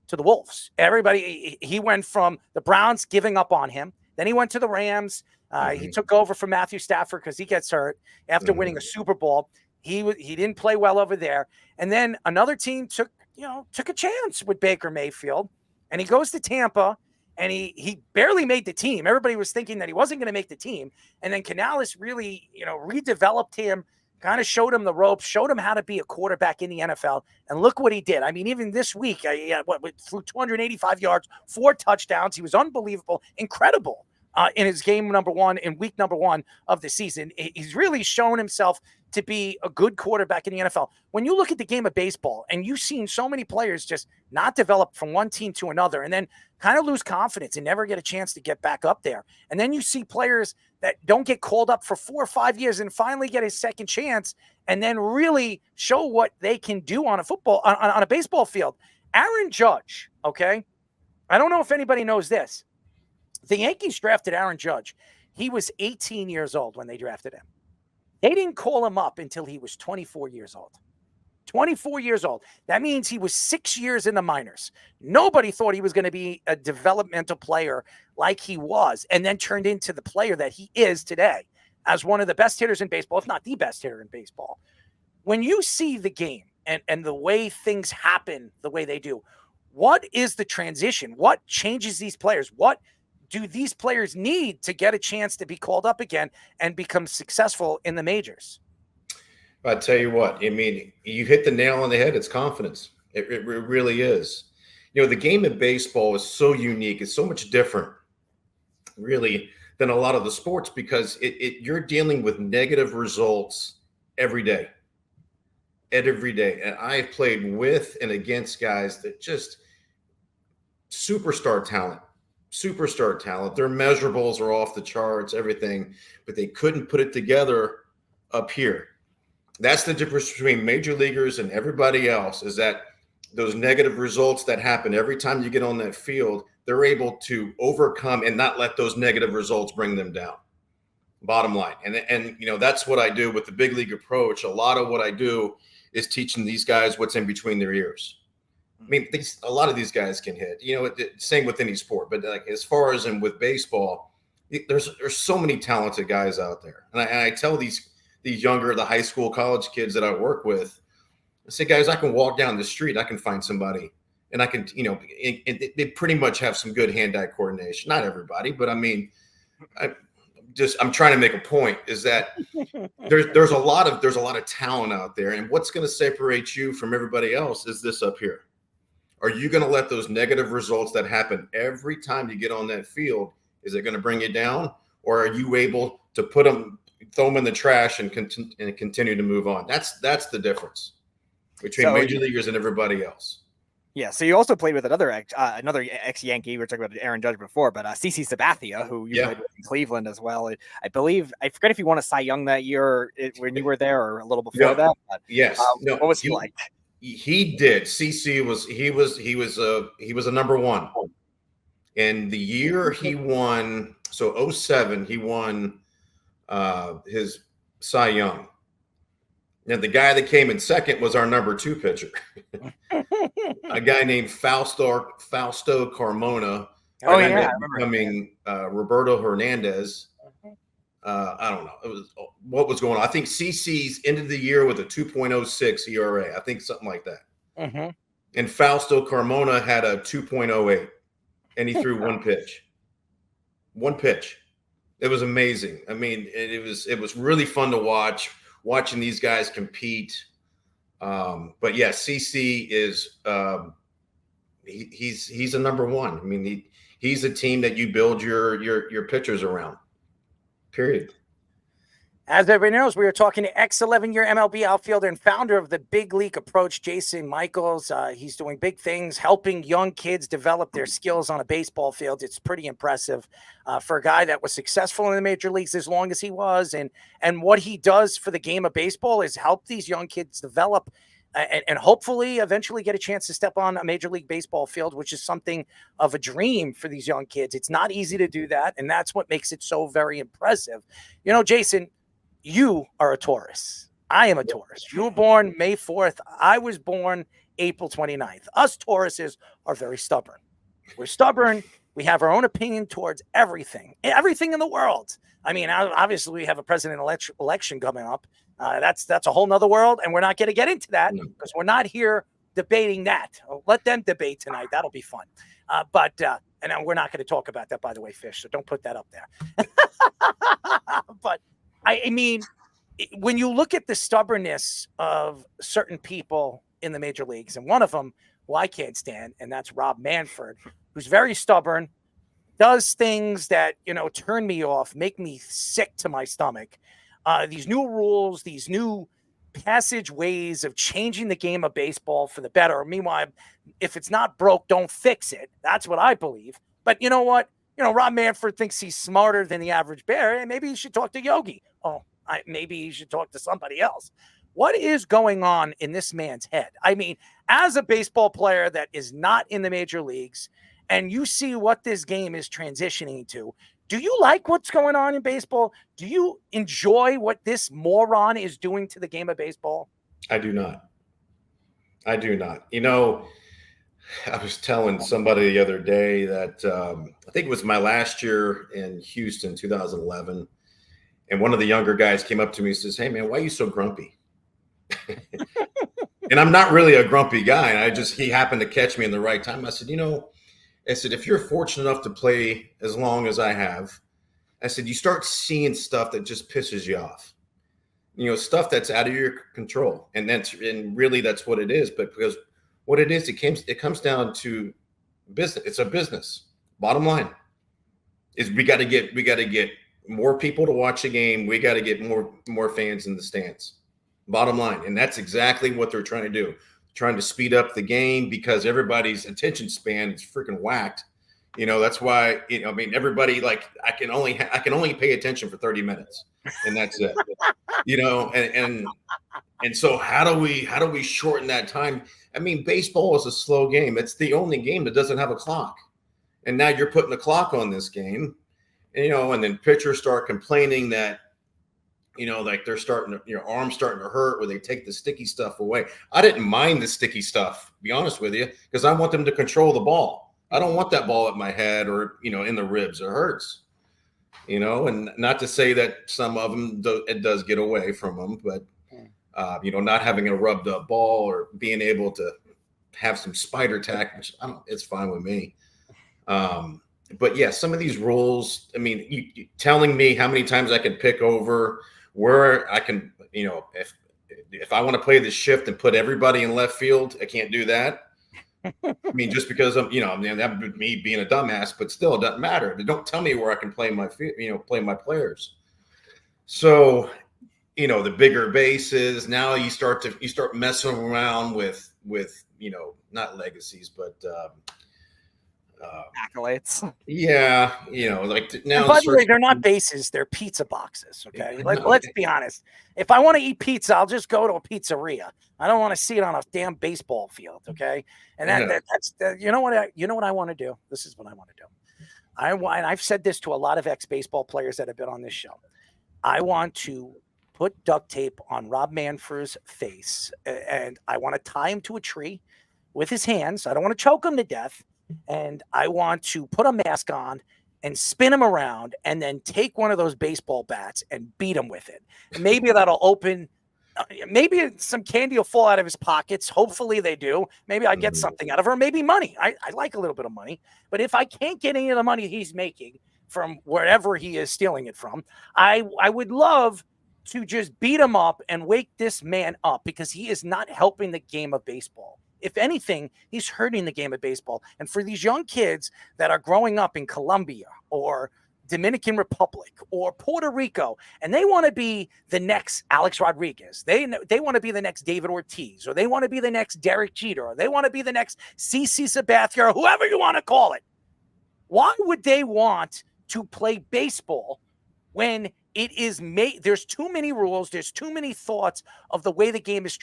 to the Wolves. He went from the Browns giving up on him. Then he went to the Rams. He took over from Matthew Stafford because he gets hurt after winning a Super Bowl. He didn't play well over there. And then another team took a chance with Baker Mayfield, and he goes to Tampa. And he barely made the team. Everybody was thinking that he wasn't going to make the team. And then Canales really, redeveloped him, kind of showed him the ropes, showed him how to be a quarterback in the NFL. And look what he did. I mean, even this week, threw 285 yards, 4 touchdowns. He was unbelievable, incredible in his game number 1, in week number 1 of the season. He's really shown himself to be a good quarterback in the NFL. When you look at the game of baseball and you've seen so many players just not develop from one team to another and then kind of lose confidence and never get a chance to get back up there. And then you see players that don't get called up for 4 or 5 years and finally get a second chance and then really show what they can do on a baseball field. Aaron Judge, okay? I don't know if anybody knows this. The Yankees drafted Aaron Judge. He was 18 years old when they drafted him. They didn't call him up until he was 24 years old. 24 years old. That means he was 6 years in the minors. Nobody thought he was going to be a developmental player like he was, and then turned into the player that he is today as one of the best hitters in baseball, if not the best hitter in baseball. When you see the game and the way things happen the way they do, what is the transition? What changes these players? What do these players need to get a chance to be called up again and become successful in the majors? I tell you what, I mean, you hit the nail on the head. It's confidence. It really is. The game of baseball is so unique. It's so much different, really, than a lot of the sports because you're dealing with negative results every day. Every day. And I've played with and against guys that just superstar talent. Their measurables are off the charts, everything, but they couldn't put it together up here. That's the difference between major leaguers and everybody else, is that those negative results that happen every time you get on that field, they're able to overcome and not let those negative results bring them down. bottom line. And you know, that's what I do with the big league approach. A lot of what I do is teaching these guys what's in between their ears. I mean, a lot of these guys can hit, you know, same with any sport, but like as far as in with baseball, there's so many talented guys out there. And I tell these younger, the high school, college kids that I work with, I say, guys, I can walk down the street, I can find somebody, and I can, you know, and they pretty much have some good hand-eye coordination. Not everybody, but I mean, I'm trying to make a point is that there's a lot of talent out there, and what's going to separate you from everybody else is this up here. Are you going to let those negative results that happen every time you get on that field? Is it going to bring you down, or are you able to throw them in the trash and continue to move on? That's the difference between major leaguers and everybody else. Yeah, so you also played with another ex-Yankee. We were talking about Aaron Judge before, but CC Sabathia, who you played with in Cleveland as well. I believe, I forget if he won a Cy Young that year when you were there or a little before that. But, yes. What was he like? He did. CC was a number one. And the year he won, so 2007, he won his Cy Young. Now, the guy that came in second was our number 2 pitcher, a guy named Fausto Carmona. Oh, yeah. Becoming Roberto Hernandez. I don't know. It was what was going on. I think CC's ended the year with a 2.06 ERA. I think something like that. Mm-hmm. And Fausto Carmona had a 2.08, and he threw one pitch. One pitch. It was amazing. I mean, it was really fun to watching these guys compete. But yeah, CC is he's a number one. I mean, he's a team that you build your pitchers around. Period. As everybody knows, we are talking to ex-11-year MLB outfielder and founder of the Big League Approach, Jason Michaels. He's doing big things, helping young kids develop their skills on a baseball field. It's pretty impressive for a guy that was successful in the major leagues as long as he was. And what he does for the game of baseball is help these young kids develop and hopefully eventually get a chance to step on a Major League Baseball field, which is something of a dream for these young kids. It's not easy to do that, and that's what makes it so very impressive. You know, Jason, you are a Taurus. I am a Taurus. You were born May 4th. I was born April 29th. Us Tauruses are very stubborn. We're stubborn. We have our own opinion towards everything in the world. I mean, obviously, we have a president election coming up. That's a whole nother world, and we're not going to get into that because we're not here debating that. Let them debate tonight. That'll be fun. And we're not going to talk about that, by the way, Fish, so don't put that up there. But, I mean, when you look at the stubbornness of certain people in the major leagues, and one of them who I can't stand, and that's Rob Manfred, who's very stubborn, does things that, you know, turn me off, make me sick to my stomach. These new rules, these new passageways of changing the game of baseball for the better. Meanwhile, if it's not broke, don't fix it. That's what I believe. But you know what? You know, Rob Manfred thinks he's smarter than the average bear, and maybe he should talk to Yogi. Maybe he should talk to somebody else. What is going on in this man's head? I mean, as a baseball player that is not in the major leagues, and you see what this game is transitioning to, do you like what's going on in baseball? Do you enjoy what this moron is doing to the game of baseball? I do not. You know, I was telling somebody the other day that I think it was my last year in Houston, 2011. And one of the younger guys came up to me and says, "Hey, man, why are you so grumpy?" And I'm not really a grumpy guy. And he happened to catch me in the right time. I said, if you're fortunate enough to play as long as I have, I said, you start seeing stuff that just pisses you off, you know, stuff that's out of your control. And really that's what it is. But because what it is, it comes down to business. It's a business. Bottom line is we got to get more people to watch the game. We got to get more fans in the stands. Bottom line. And that's exactly what they're trying to do. Trying to speed up the game because everybody's attention span is freaking whacked. You know, that's why, you know, I mean, everybody, like, I can only pay attention for 30 minutes and that's it. You know, and so how do we shorten that time? I mean, baseball is a slow game. It's the only game that doesn't have a clock. And now you're putting a clock on this game. and then pitchers start complaining that, like they're starting to, your arm's starting to hurt where they take the sticky stuff away. I didn't mind the sticky stuff, to be honest with you, because I want them to control the ball. I don't want that ball at my head or, in the ribs. It hurts, and not to say that some of them, it does get away from them, but, not having a rubbed up ball or being able to have some spider tack, which it's fine with me. But yeah, some of these rules, I mean, you telling me how many times I can pick over, where I can, if I want to play the shift and put everybody in left field, I can't do that. I mean, just because I'm, that would be me being a dumbass, but still it doesn't matter. They don't tell me where I can play my, play my players. So, the bigger bases, now you start messing around with, not legacies, but, accolades. Yeah, like now. And by the way, they're not bases; they're pizza boxes. Okay, let's be honest. If I want to eat pizza, I'll just go to a pizzeria. I don't want to see it on a damn baseball field. Okay, and that's you know what I want to do. This is what I want to do. And I've said this to a lot of ex-baseball players that have been on this show. I want to put duct tape on Rob Manfred's face, and I want to tie him to a tree with his hands. I don't want to choke him to death. And I want to put a mask on and spin him around and then take one of those baseball bats and beat him with it. And maybe that'll open, maybe some candy will fall out of his pockets. Hopefully they do. Maybe I get something out of her, maybe money. I like a little bit of money. But if I can't get any of the money he's making from wherever he is stealing it from, I would love to just beat him up and wake this man up, because he is not helping the game of baseball. If anything, he's hurting the game of baseball. And for these young kids that are growing up in Colombia or Dominican Republic or Puerto Rico, and they want to be the next Alex Rodriguez, they want to be the next David Ortiz, or they want to be the next Derek Jeter, or they want to be the next CC Sabathia, or whoever you want to call it. Why would they want to play baseball when it is there's too many rules, there's too many thoughts of the way the game is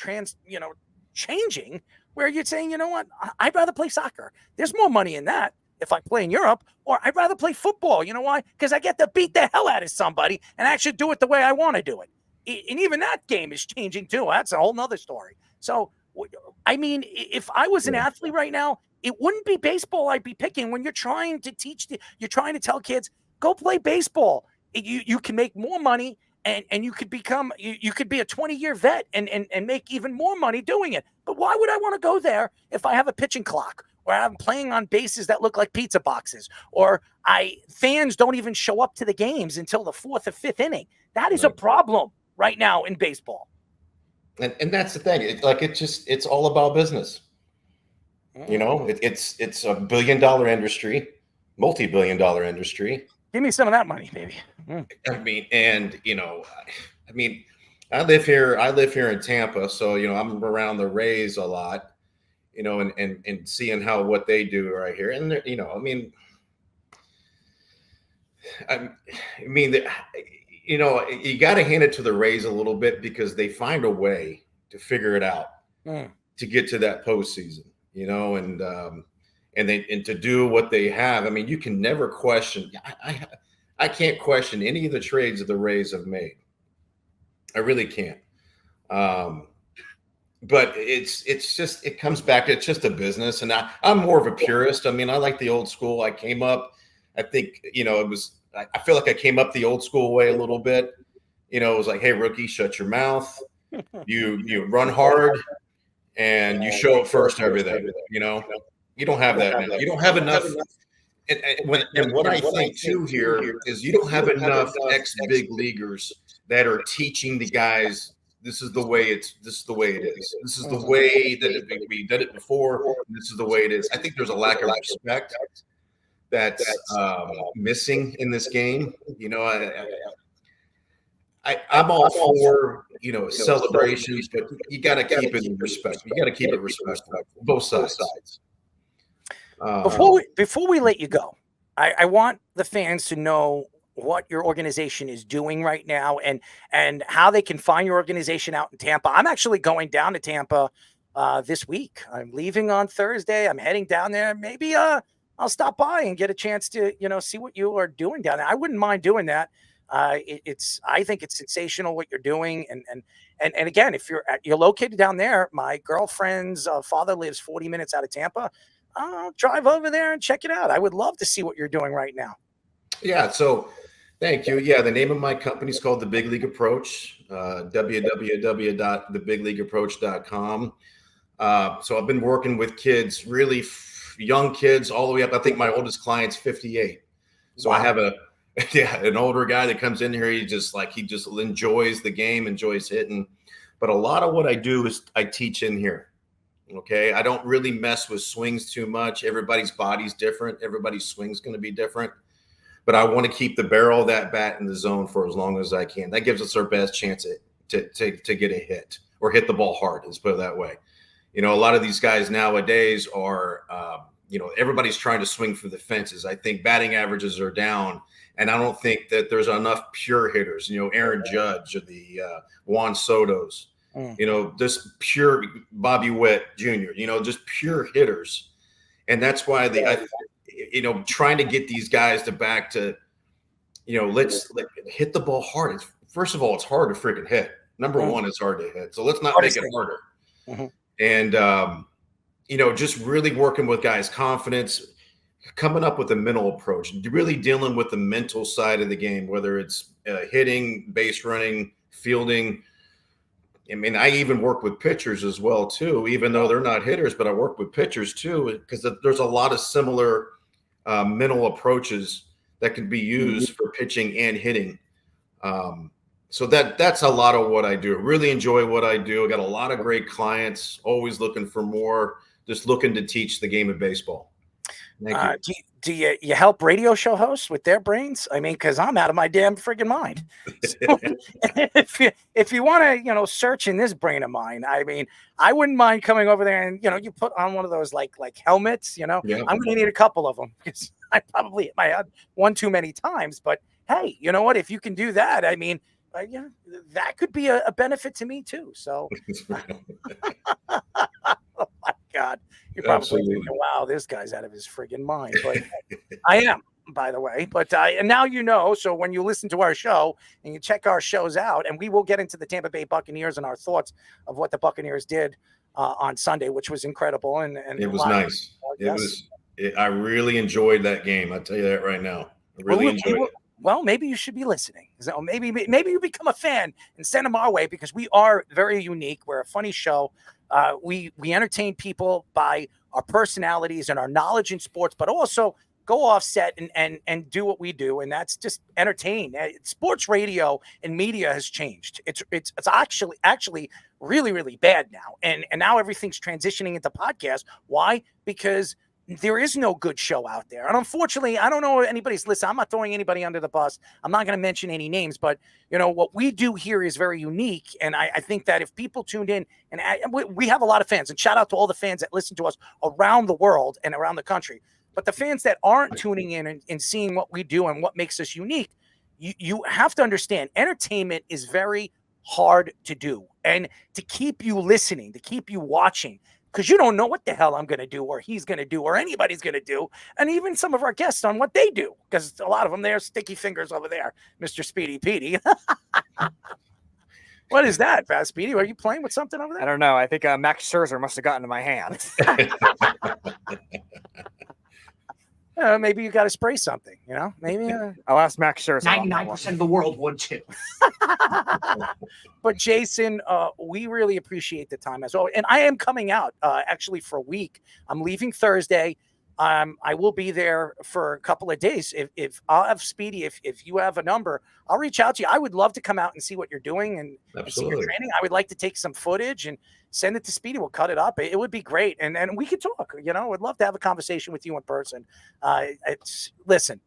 changing, where you're saying, you know what, I'd rather play soccer. There's more money in that if I play in Europe, or I'd rather play football. You know why? Because I get to beat the hell out of somebody and actually do it the way I want to do it. And even that game is changing too. That's a whole nother story. So, I mean, if I was an athlete right now, it wouldn't be baseball I'd be picking. When you're trying to you're trying to tell kids, go play baseball. You can make more money. And you could become, you could be a 20-year vet and make even more money doing it. But why would I want to go there if I have a pitching clock, or I'm playing on bases that look like pizza boxes, or fans don't even show up to the games until the 4th or 5th inning? That is a problem right now in baseball. And that's the thing. It's all about business. It's a $1 billion industry, multi-billion-dollar industry. Give me some of that money, baby. I mean, and I live here in Tampa, so I'm around the Rays a lot, and seeing what they do right here, and you got to hand it to the Rays a little bit, because they find a way to figure it out to get to that postseason, and to do what they have. I mean, you can never question. I can't question any of the trades that the Rays have made. I really can't. But it comes back. It's just a business, and I'm more of a purist. I mean, I like the old school. I came up. I think I feel like I came up the old school way a little bit. It was like, hey, rookie, shut your mouth. You run hard, and you show up first. Everything. You don't have that. You don't have enough. And what I think too here is you don't have enough ex-big leaguers that are teaching the guys, this is the way it is. This is the way that we did it before. And this is the way it is. I think there's a lack of respect that's missing in this game. I'm all for celebrations, but you got to keep it in respect. You got to keep it respectful, both sides. Before we let you go, I want the fans to know what your organization is doing right now, and how they can find your organization out in Tampa. I'm actually going down to Tampa this week. I'm leaving on Thursday. I'm heading down there. Maybe I'll stop by and get a chance to, see what you are doing down there. I wouldn't mind doing that. I think it's sensational what you're doing. And again, if you're located down there, my girlfriend's father lives 40 minutes out of Tampa. I'll drive over there and check it out. I would love to see what you're doing right now. Yeah. So thank you. Yeah. The name of my company is called The Big League Approach, www.thebigleagueapproach.com. So I've been working with kids, really young kids, all the way up. I think my oldest client's 58. So wow. I have an older guy that comes in here. He just enjoys the game, enjoys hitting. But a lot of what I do is I teach in here. Okay. I don't really mess with swings too much. Everybody's body's different. Everybody's swing's going to be different. But I want to keep the barrel of that bat in the zone for as long as I can. That gives us our best chance to get a hit or hit the ball hard, let's put it that way. A lot of these guys nowadays are, everybody's trying to swing for the fences. I think batting averages are down, and I don't think that there's enough pure hitters, Aaron Judge or the Juan Sotos, just pure Bobby Witt Jr., just pure hitters. And that's why trying to get these guys back to, let's hit the ball hard. First of all, it's hard to freaking hit. Number one, it's hard to hit. So let's not make it harder. Mm-hmm. And, just really working with guys' confidence, coming up with a mental approach, really dealing with the mental side of the game, whether it's hitting, base running, fielding. I mean, I even work with pitchers as well, too, even though they're not hitters, but I work with pitchers, too, because there's a lot of similar mental approaches that can be used for pitching and hitting. So that's a lot of what I do. I really enjoy what I do. I got a lot of great clients, always looking for more, just looking to teach the game of baseball. Thank you. Do you help radio show hosts with their brains? I mean, because I'm out of my damn friggin' mind. So, if you want to, search in this brain of mine, I mean, I wouldn't mind coming over there and, you put on one of those like helmets, Yeah. I'm going to need a couple of them because I probably hit my head one too many times. But hey, you know what? If you can do that, I mean, that could be a benefit to me too. So, oh my God, you're probably thinking, wow, this guy's out of his friggin' mind. But I am, by the way. But and now so when you listen to our show and you check our shows out, and we will get into the Tampa Bay Buccaneers and our thoughts of what the Buccaneers did on Sunday, which was incredible. And it was nice. I really enjoyed that game. I'll tell you that right now. I really enjoyed it. Well, maybe you should be listening. So maybe you become a fan and send them our way because we are very unique. We're a funny show. We entertain people by our personalities and our knowledge in sports, but also go off set and do what we do, and that's just entertain. Sports radio and media has changed. It's actually really, really bad now, and now everything's transitioning into podcasts. Why? Because there is no good show out there. And unfortunately, I don't know if anybody's listening. I'm not throwing anybody under the bus. I'm not going to mention any names, but what we do here is very unique. And I think that if people tuned in, and we have a lot of fans, and shout out to all the fans that listen to us around the world and around the country, but the fans that aren't tuning in and seeing what we do and what makes us unique, you have to understand entertainment is very hard to do. And to keep you listening, to keep you watching, because you don't know what the hell I'm going to do or he's going to do or anybody's going to do. And even some of our guests on what they do, because a lot of them, they're sticky fingers over there, Mr. Speedy Petey. What is that, Fast Speedy? Are you playing with something over there? I don't know. I think Max Scherzer must have gotten to my hand. Maybe you got to spray something, maybe. I'll ask Max Scherzer. 99% of the world would too. But Jason, we really appreciate the time as well. And I am coming out actually for a week. I'm leaving Thursday. I will be there for a couple of days. If I'll have Speedy, if you have a number, I'll reach out to you. I would love to come out and see what you're doing and see your training. I would like to take some footage and send it to Speedy. We'll cut it up. It would be great. And we could talk, I'd love to have a conversation with you in person. Listen,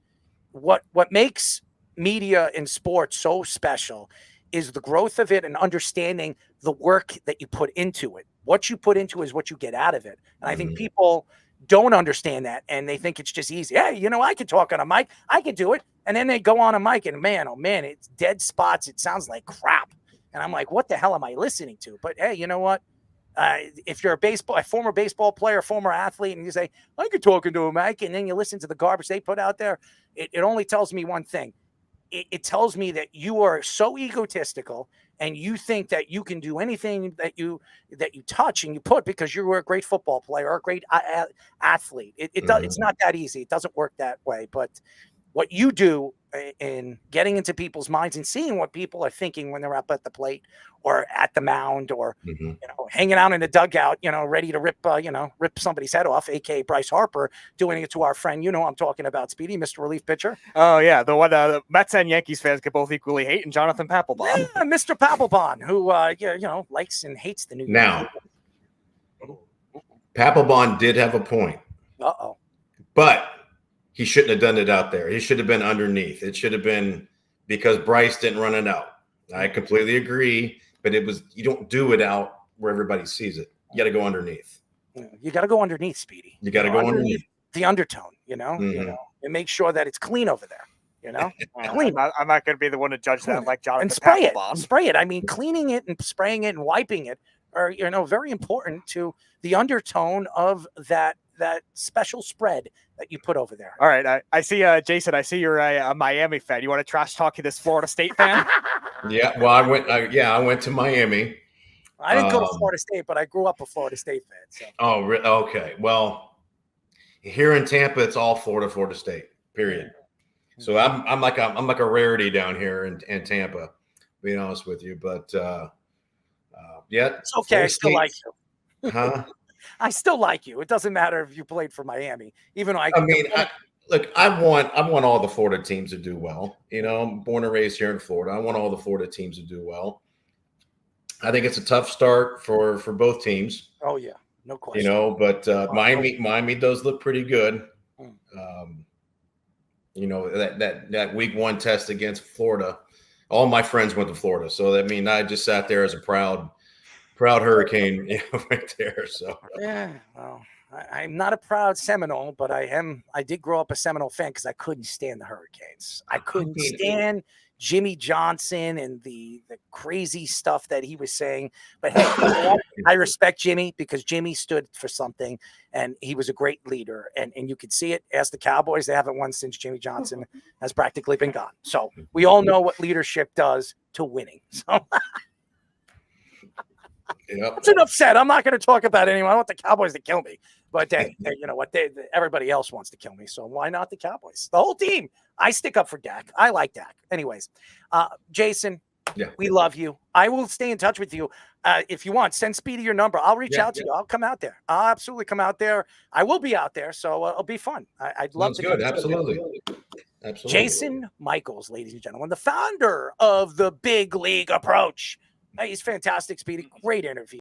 what makes media in sports so special is the growth of it and understanding the work that you put into it. What you put into is what you get out of it. And I think people don't understand that, and they think it's just easy. Hey, I could talk on a mic. I could do it. And then they go on a mic, and man, oh man, it's dead spots. It sounds like crap. And I'm like, what the hell am I listening to? But hey, you know what? if you're a former baseball player, former athlete, and you say, I could talk into a mic, and then you listen to the garbage they put out there, it only tells me one thing. It tells me that you are so egotistical and you think that you can do anything that you touch and you put because you were a great football player or a great athlete. It's not that easy. It doesn't work that way. But what you do in getting into people's minds and seeing what people are thinking when they're up at the plate or at the mound or hanging out in the dugout, ready to rip somebody's head off, aka Bryce Harper, doing it to our friend. I'm talking about, Speedy, Mr. Relief Pitcher. Oh yeah, the one the Mets and Yankees fans could both equally hate, and Jonathan Papelbon. Yeah, Mr. Papelbon, who likes and hates the new. Now, Papelbon did have a point. But he shouldn't have done it out there. He should have been underneath. It should have been because Bryce didn't run it out. I completely agree, but you don't do it out where everybody sees it. You got to go underneath. You got to go underneath, Speedy. You got to go underneath the undertone, and make sure that it's clean over there. Clean. I'm not going to be the one to judge that, like Jonathan. And spray it. I mean, cleaning it and spraying it and wiping it are very important to the undertone of that special spread that you put over there. All right, I see, Jason. I see you're a Miami fan. You want to trash talk this Florida State fan? Yeah. Well, I went to Miami. I didn't go to Florida State, but I grew up a Florida State fan. So. Oh, okay. Well, here in Tampa, it's all Florida State. Period. So I'm like a rarity down here in Tampa. Being honest with you, but yeah, it's okay. I still like you. Huh? I still like you. It doesn't matter if you played for Miami, even though look, I want all the Florida teams to do well. I'm born and raised here in Florida. I want all the Florida teams to do well. I think it's a tough start for both teams. Oh yeah, no question. But Miami does look pretty good. That week 1 test against Florida, all my friends went to Florida. So I just sat there as a proud Hurricane right there. So yeah, well, I'm not a proud Seminole, but I did grow up a Seminole fan because I couldn't stand the Hurricanes. I couldn't stand Jimmy Johnson and the crazy stuff that he was saying. But hey, I respect Jimmy because Jimmy stood for something and he was a great leader. And you could see it. Ask the Cowboys, they haven't won since Jimmy Johnson has practically been gone. So we all know what leadership does to winning. So That's enough said. I'm not going to talk about anyone. I want the Cowboys to kill me. But you know what? Everybody else wants to kill me. So why not the Cowboys? The whole team. I stick up for Dak. I like Dak. Anyways, Jason, we love you. I will stay in touch with you. If you want, send Speedy your number. I'll reach out to you. I'll come out there. I'll absolutely come out there. I will be out there. So it'll be fun. I'd love to. Good. Absolutely. Jason Michaels, ladies and gentlemen, the founder of the Big League Approach. He's fantastic, Speedy. Great interview.